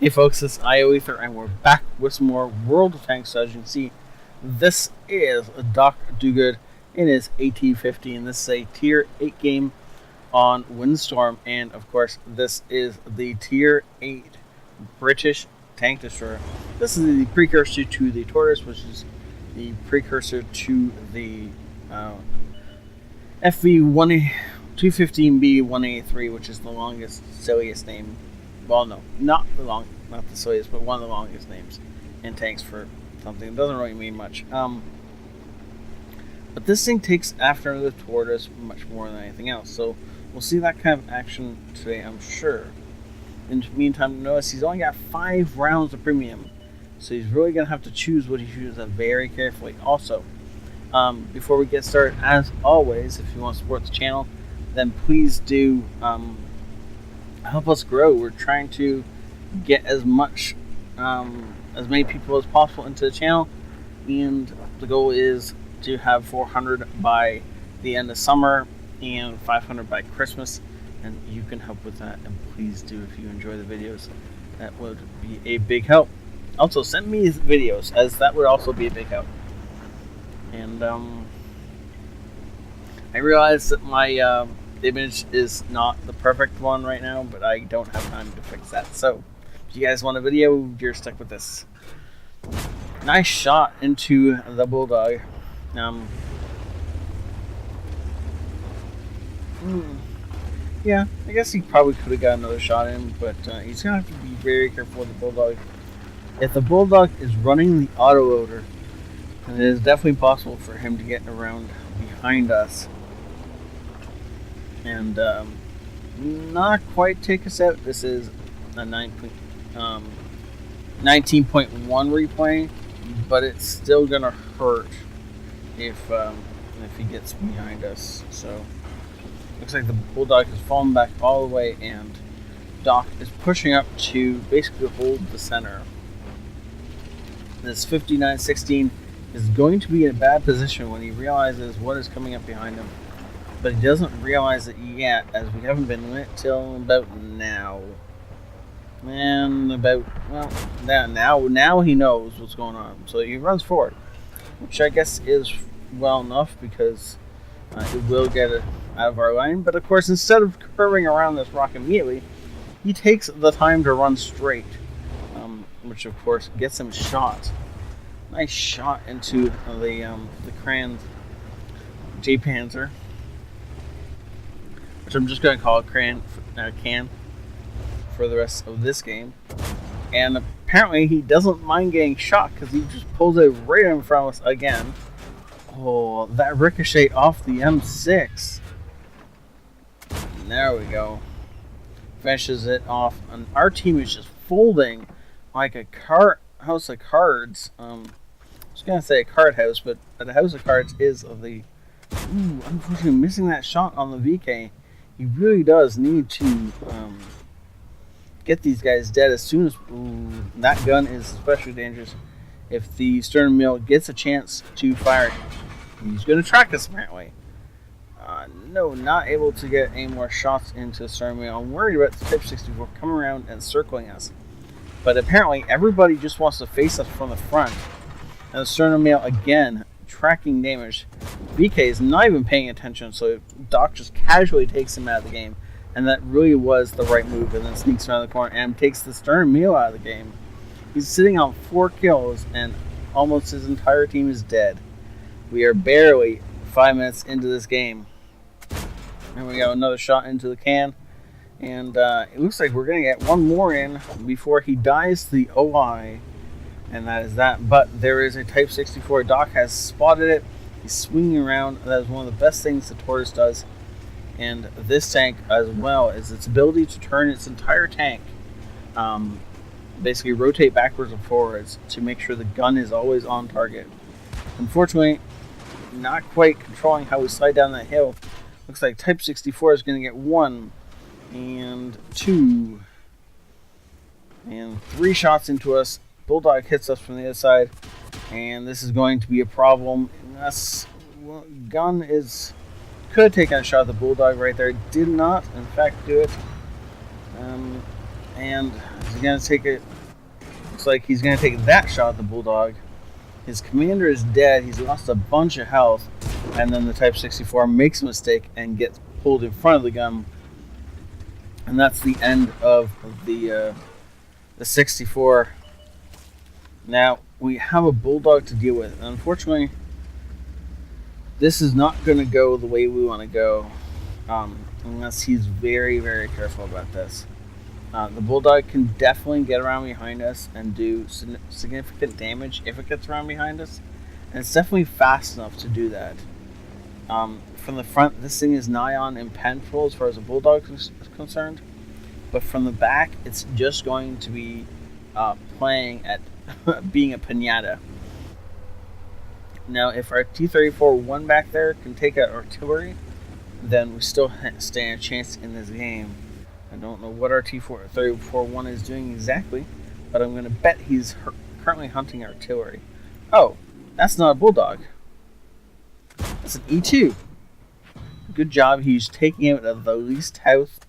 Hey folks, it's ioEther, and we're back with some more World of Tanks. So as you can see, this is Doc Dogood in his AT-50, and this is a Tier 8 game on Windstorm, and of course, this is the Tier 8 British tank destroyer. This is the precursor to the Tortoise, which is the precursor to the FV-215B-183, which is the longest, silliest name. Well, no, not the silliest, but one of the longest names in tanks for something. It doesn't really mean much. But this thing takes after the Tortoise much more than anything else. So we'll see that kind of action today, I'm sure. In the meantime, notice he's only got 5 rounds of premium. So he's really going to have to choose what he chooses very carefully. Also, before we get started, as always, if you want to support the channel, then please do help us grow. We're trying to get as many people as possible into the channel, and the goal is to have 400 by the end of summer and 500 by Christmas, and you can help with that. And please do, if you enjoy the videos, that would be a big help. Also, send me videos, as that would also be a big help. And I realize that my image is not the perfect one right now, but I don't have time to fix that. So if you guys want a video, you're stuck with this. Nice shot into the Bulldog. Yeah, I guess he probably could have got another shot in, but he's gonna have to be very careful with the Bulldog. If the Bulldog is running the autoloader, then it is definitely possible for him to get around behind us and not quite take us out. This is a 19.1 replay, but it's still gonna hurt if he gets behind us. So looks like the Bulldog has fallen back all the way, and Doc is pushing up to basically hold the center. This 59-16 is going to be in a bad position when he realizes what is coming up behind him. But he doesn't realize it yet, as we haven't been lit till about now. And now he knows what's going on. So he runs forward, which I guess is well enough, because it will get it out of our line. But of course, instead of curving around this rock immediately, he takes the time to run straight, which of course gets him shot. Nice shot into the Kran J-Panzer, which I'm just going to call it Can for the rest of this game. And apparently he doesn't mind getting shot, because he just pulls it right in front of us again. Oh, that ricochet off the M6. There we go. Finishes it off. And our team is just folding like a house of cards. I was going to say a card house, but a house of cards is of the... Ooh, unfortunately missing that shot on the VK. He really does need to get these guys dead as soon as... Ooh, that gun is especially dangerous. If the stern mill gets a chance to fire, he's going to track us apparently. No, not able to get any more shots into the stern mill. I'm worried about the Type 64 coming around and circling us. But apparently everybody just wants to face us from the front. And the sternum mail again, tracking damage. VK is not even paying attention, so Doc just casually takes him out of the game. And that really was the right move, and then sneaks around the corner and takes the sternum mail out of the game. He's sitting on 4 kills, and almost his entire team is dead. We are barely 5 minutes into this game. And we got another shot into the can. And it looks like we're going to get one more in before he dies to the OI. And that is that. But there is a Type 64. Doc has spotted it. He's swinging around. That is one of the best things the Tortoise does. And this tank as well is its ability to turn its entire tank. Basically rotate backwards and forwards to make sure the gun is always on target. Unfortunately, not quite controlling how we slide down that hill. Looks like Type 64 is going to get 1 and 2 and 3 shots into us. Bulldog hits us from the other side, and this is going to be a problem. This gun could have taken a shot at the Bulldog right there. Did not, in fact, do it. And he's going to take it. Looks like he's going to take that shot at the Bulldog. His commander is dead. He's lost a bunch of health. And then the Type 64 makes a mistake and gets pulled in front of the gun. And that's the end of the 64. Now, we have a Bulldog to deal with. Unfortunately, this is not going to go the way we want to go. Unless he's very, very careful about this. The Bulldog can definitely get around behind us and do significant damage if it gets around behind us. And it's definitely fast enough to do that. From the front, this thing is nigh on impenetrable as far as the Bulldog is concerned. But from the back, it's just going to be playing at being a pinata. Now, if our T-34-1 back there can take out artillery, then we still stand a chance in this game. I don't know what our T-34-1 is doing exactly, but I'm going to bet he's currently hunting artillery. Oh, that's not a Bulldog. That's an E2. Good job. He's taking out the least health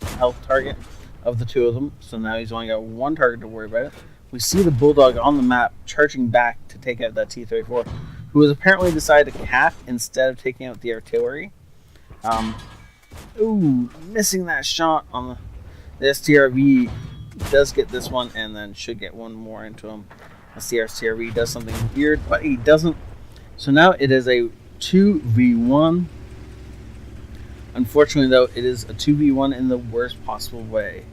target of the two of them, so now he's only got one target to worry about. We see the Bulldog on the map charging back to take out that T-34, who has apparently decided to cap instead of taking out the artillery. Ooh, missing that shot on the STRV. Does get this one and then should get one more into him. The STRV does something weird, but he doesn't. So now it is a 2v1. Unfortunately, though, it is a 2v1 in the worst possible way.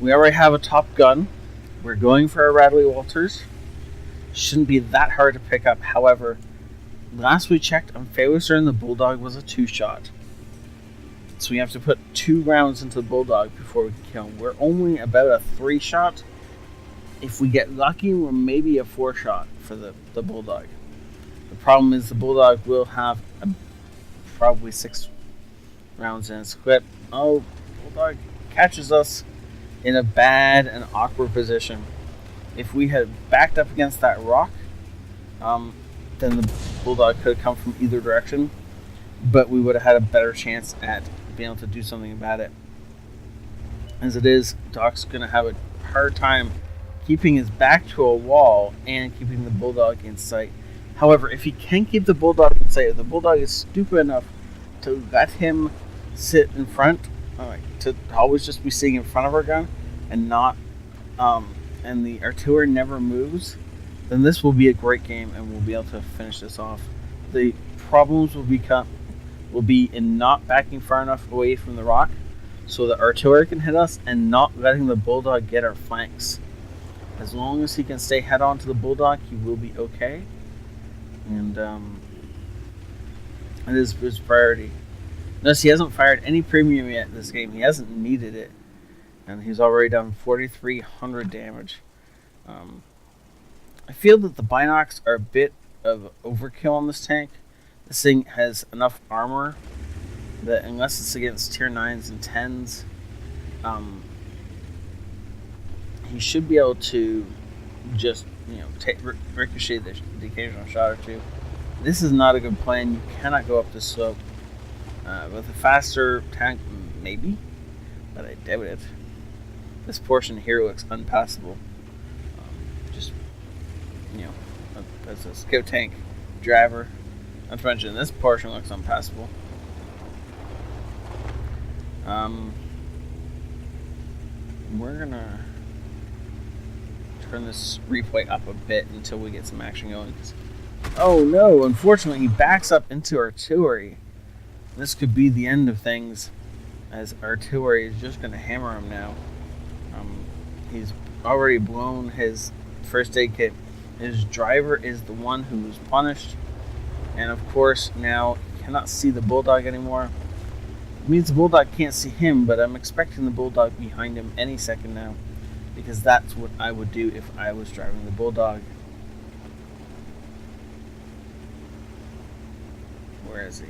We already have a Top Gun. We're going for our Radley Walters. Shouldn't be that hard to pick up. However, last we checked, I'm fairly certain the Bulldog was a 2-shot. So we have to put 2 rounds into the Bulldog before we can kill him. We're only about a 3-shot. If we get lucky, we're maybe a 4-shot for the Bulldog. The problem is the Bulldog will have probably 6 rounds in its clip. Oh, Bulldog catches us in a bad and awkward position. If we had backed up against that rock, then the Bulldog could have come from either direction, but we would have had a better chance at being able to do something about it. As it is, Doc's going to have a hard time keeping his back to a wall and keeping the Bulldog in sight. However, if he can keep the Bulldog in sight, if the Bulldog is stupid enough to let him sit in front, to always just be sitting in front of our gun and not and the artillery never moves, then this will be a great game and we'll be able to finish this off. The problems will be in not backing far enough away from the rock so the artillery can hit us and not letting the Bulldog get our flanks. As long as he can stay head on to the Bulldog, he will be okay. And it is his priority. Notice he hasn't fired any premium yet in this game. He hasn't needed it. And he's already done 4,300 damage. I feel that the binocs are a bit of overkill on this tank. This thing has enough armor that unless it's against tier 9s and 10s, he should be able to just, ricochet the occasional shot or two. This is not a good plan. You cannot go up this slope. With a faster tank, maybe, but I doubt it. This portion here looks unpassable. As a scout tank driver, not to mention this portion looks unpassable. We're gonna turn this replay up a bit until we get some action going. Oh no, unfortunately he backs up into artillery. This could be the end of things, as artillery is just going to hammer him now. He's already blown his first aid kit. His driver is the one who was punished. And of course, now he cannot see the Bulldog anymore. It means the Bulldog can't see him, but I'm expecting the Bulldog behind him any second now, because that's what I would do if I was driving the Bulldog. Where is he?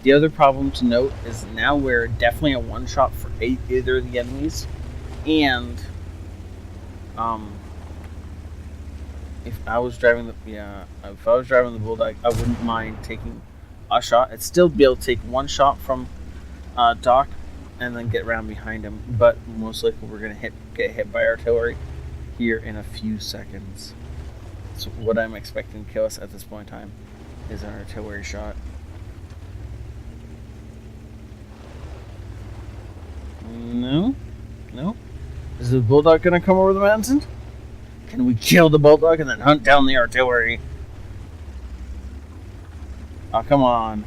The other problem to note is now we're definitely a one-shot for either of the enemies, and if I was driving the Bulldog, I wouldn't mind taking a shot. I'd still be able to take one shot from Doc, and then get around behind him. But most likely we're gonna get hit by artillery here in a few seconds. So what I'm expecting to kill us at this point in time is an artillery shot. No. Is the bulldog gonna come over the mountain? Can we kill the bulldog and then hunt down the artillery? Oh, come on.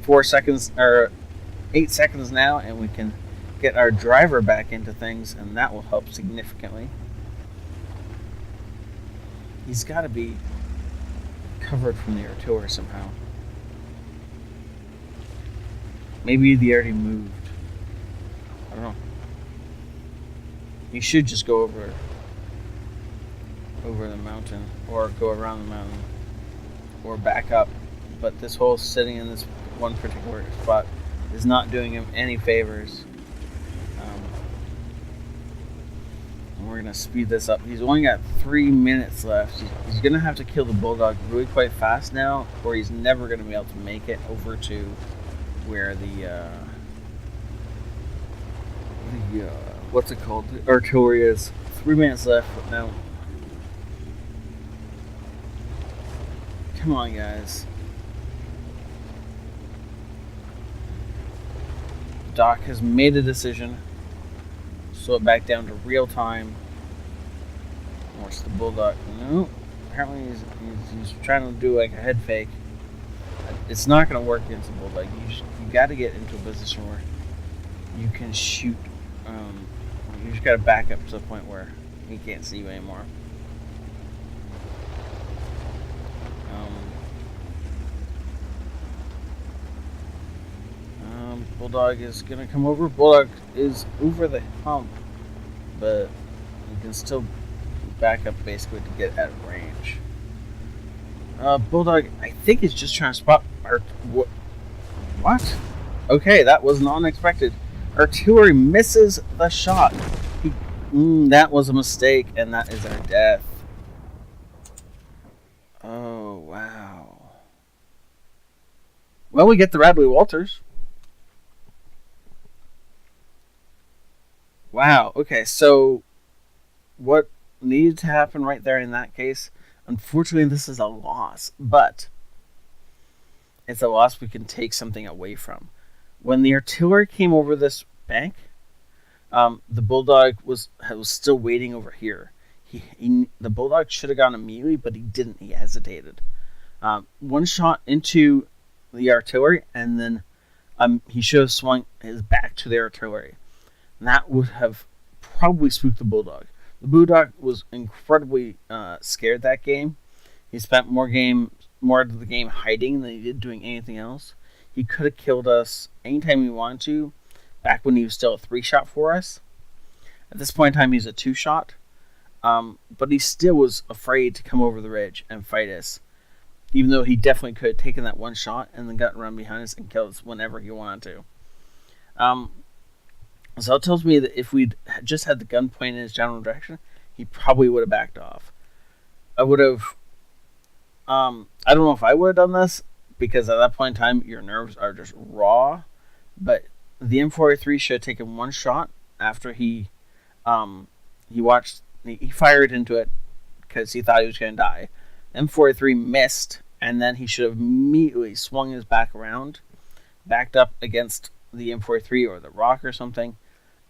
4 seconds, or 8 seconds now, and we can get our driver back into things, and that will help significantly. He's got to be covered from the artillery somehow. Maybe they already moved. I don't know. You should just go over the mountain, or go around the mountain, or back up. But this whole sitting in this one particular spot is not doing him any favors. And we're gonna speed this up. He's only got 3 minutes left. He's gonna have to kill the bulldog really quite fast now, or he's never gonna be able to make it over to where the what's it called? The artillery is. 3 minutes left now. Come on, guys. Doc has made a decision. Slow it back down to real time. Where's the bulldog? No. Apparently he's trying to do like a head fake. It's not going to work against the bulldog. You got to get into a position where you can shoot. You just got to back up to the point where he can't see you anymore. Bulldog is gonna come over. Bulldog is over the hump, but you can still back up basically to get at range. Bulldog, I think, is just trying to spot what? Okay, that was unexpected. Artillery misses the shot. That was a mistake, and that is our death. Oh, wow. Well, we get the Radley Walters. Wow, okay, so what needed to happen right there in that case? Unfortunately, this is a loss, but it's a loss we can take something away from. When the artillery came over this bank, the bulldog was still waiting over here. The bulldog should have gone immediately, but he didn't. He hesitated. One shot into the artillery, and then he should have swung his back to the artillery. And that would have probably spooked the bulldog. The bulldog was incredibly scared that game. He spent more of the game hiding than he did doing anything else. He could have killed us anytime he wanted to, back when he was still a 3-shot for us. At this point in time, he's a 2-shot. But he still was afraid to come over the ridge and fight us. Even though he definitely could have taken that 1 shot and then got run behind us and killed us whenever he wanted to. So it tells me that if we'd just had the gun pointed in his general direction, he probably would have backed off. I would have... I don't know if I would have done this, because at that point in time, your nerves are just raw. But the M4A3 should have taken 1 shot after he fired into it because he thought he was going to die. M4A3 missed, and then he should have immediately swung his back around, backed up against the M4A3 or the rock or something,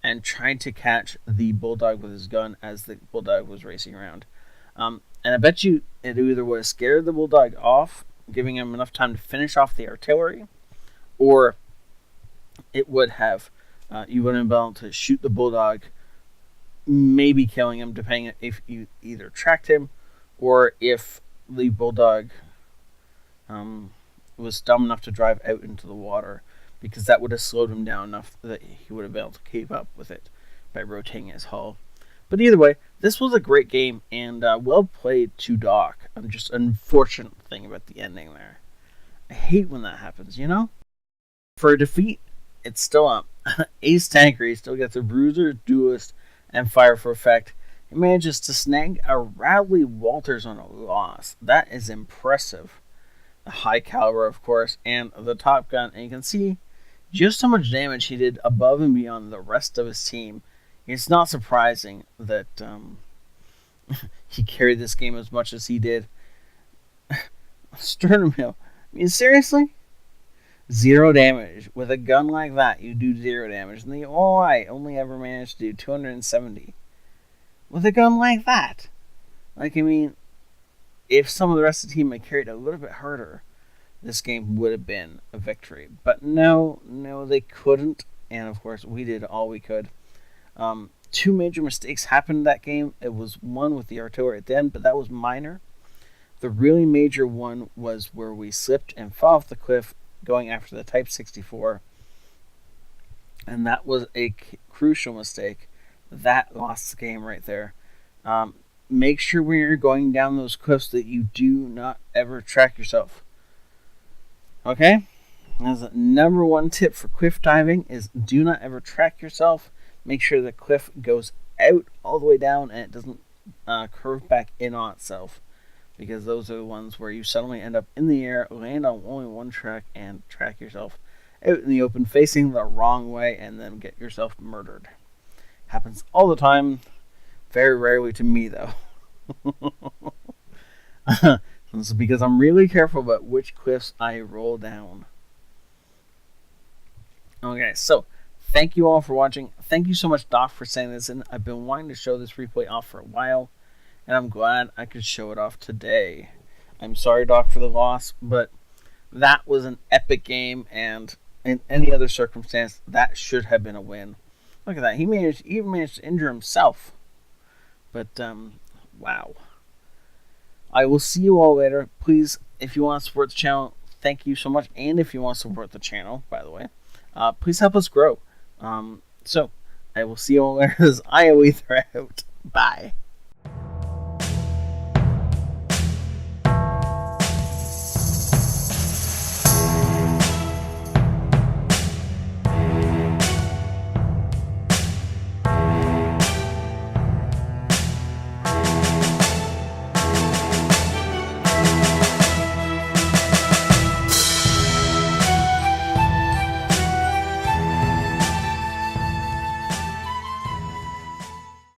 and tried to catch the bulldog with his gun as the bulldog was racing around. And I bet you it either would have scared the bulldog off, giving him enough time to finish off the artillery, or it would have you wouldn't have been able to shoot the bulldog, maybe killing him, depending if you either tracked him or if the bulldog was dumb enough to drive out into the water, because that would have slowed him down enough that he would have been able to keep up with it by rotating his hull. But either way, this was a great game, and well played to Doc. Just an unfortunate thing about the ending there. I hate when that happens, you know? For a defeat, it's still up. Ace Tanker, he still gets a Bruiser, Duelist, and Fire for Effect. He manages to snag a Radley Walters on a loss. That is impressive. The high caliber, of course, and the Top Gun. And you can see just how much damage he did above and beyond the rest of his team. It's not surprising that he carried this game as much as he did. Sternum Hill. I mean, seriously? 0 damage. With a gun like that, you do 0 damage. And the OI only ever managed to do 270. With a gun like that. Like, I mean, if some of the rest of the team had carried a little bit harder, this game would have been a victory. But no, they couldn't. And, of course, we did all we could. 2 major mistakes happened in that game. It was one with the artillery at the end, but that was minor. The really major one was where we slipped and fell off the cliff going after the Type 64. And that was a crucial mistake. That lost the game right there. Make sure when you're going down those cliffs that you do not ever track yourself. Okay? That's the number one tip for cliff diving is do not ever track yourself. Make sure the cliff goes out all the way down and it doesn't curve back in on itself. Because those are the ones where you suddenly end up in the air, land on only one track, and track yourself out in the open, facing the wrong way, and then get yourself murdered. Happens all the time. Very rarely to me, though. This is because I'm really careful about which cliffs I roll down. Okay, so thank you all for watching. Thank you so much, Doc, for sending this in. I've been wanting to show this replay off for a while, and I'm glad I could show it off today. I'm sorry, Doc, for the loss, but that was an epic game, and in any other circumstance, that should have been a win. Look at that. He even managed to injure himself. But, wow. I will see you all later. Please, if you want to support the channel, thank you so much. And if you want to support the channel, by the way, please help us grow. So, I will see you all later. This is ioEther out. Bye.